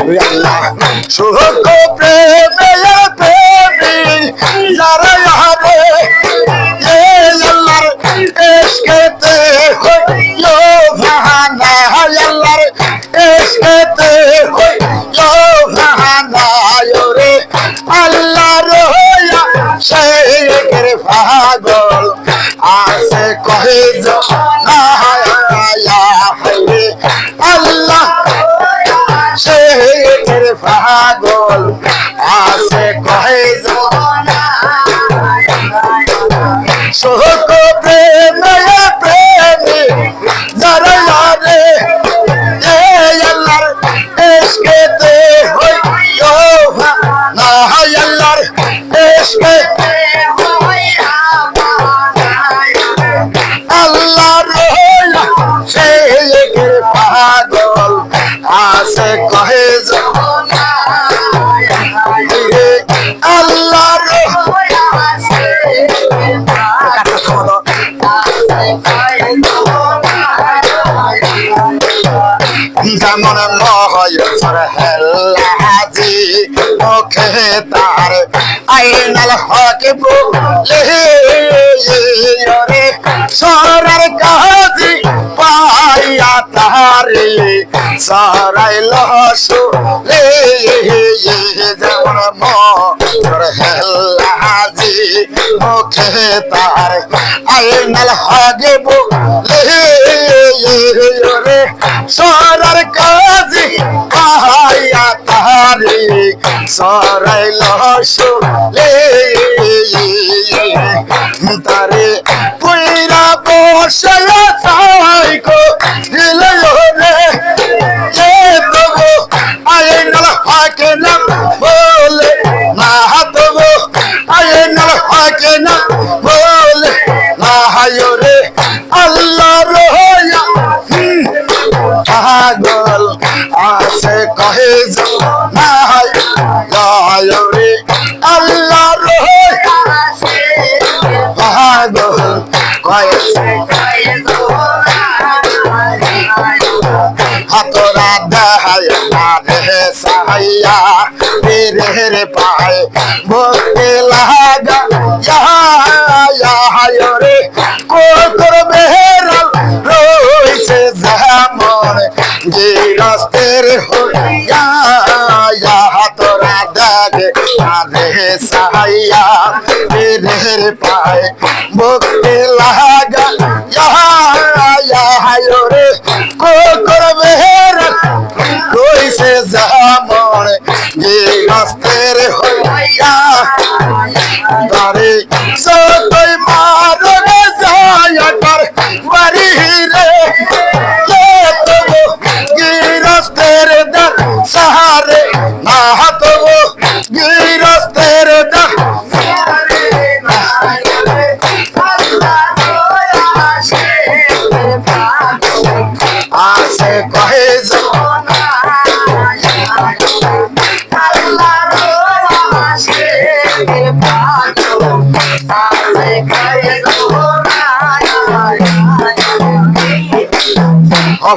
সুখ প্রেমে প্রেমী যারা হবে আল্লাহর ইশকেতে হইলো ভানা আল্লাহর ইশকেতে হইলো ভানা রে আল্লাহ রইয়া শেখের পাগল আছে কহে না আল্লাহ শেখের পাগল আছে কহে সুখ প্রেমে প্রেমী যারা রে আল্লাহর ইশকেতে হইলো না আল্লাহর ইশকেতে আল্লাহ রইলা শেখের পাগল আছে কহে আল্লাহ যেমন হেল্লাজি মুখে তার আইনাল হক বলে সরার কাজী পাইয়া তারে সরাইল শুলে যেমন হেল্লাজি মুখে তার আইনাল হক বলে সরার কাজী পাইয়া তারে সরাইল শুলে তারে পুইরা বসে সাইকো দিলে রে এ তবু আইনাল হক না বলে না তবু আইনাল হক না বলে না রে আল্লাহ রইয়া পাগল আছে কহে না রে আল্লাহ রইয়া পাগল কয়েছে হাতরা দেহায় রে সাইয়া রে পায় বকে লাগা রে কোতর বেহরাল রইছে যেমন গিরস্তের হইয়া হাতরা দেখে রে সাইয়া রে পায় বকে লাগা রে কোতর বেহরাল রইছে যেমন গিরস্তের হইয়া তারে সতই মারনে যায় তার বাড়ি রে তবু গিরস্তের দার সাহারে না তবু গিরস্তের দার আছে কহে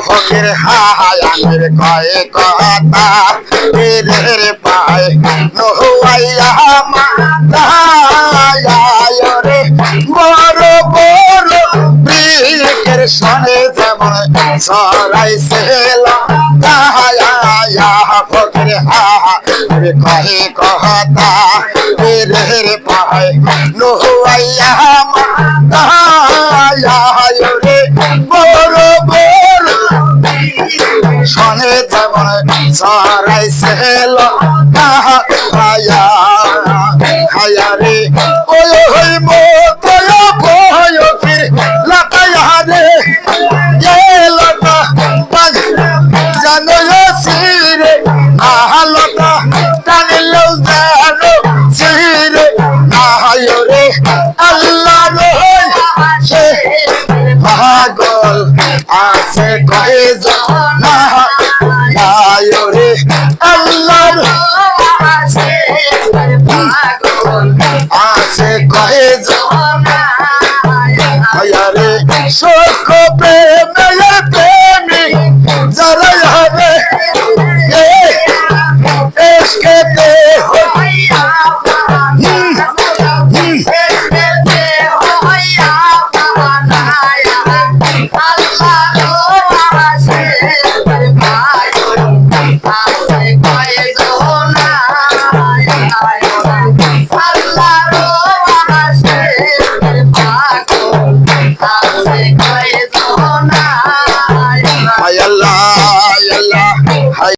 ফকির হায়ানের কয়ে কথা রে পায় নহইয়া রে বড় বড় বৃক্ষের সনে যেমন সরাইছে ফকির হায়ানের কয়ে কথা রে পায় নহইয়া রে বড় বড় সনে যেমন সরাইছে হায়া রে ওই হই মোতয় ভয় ফির লাতায়া রে এ লতা জানো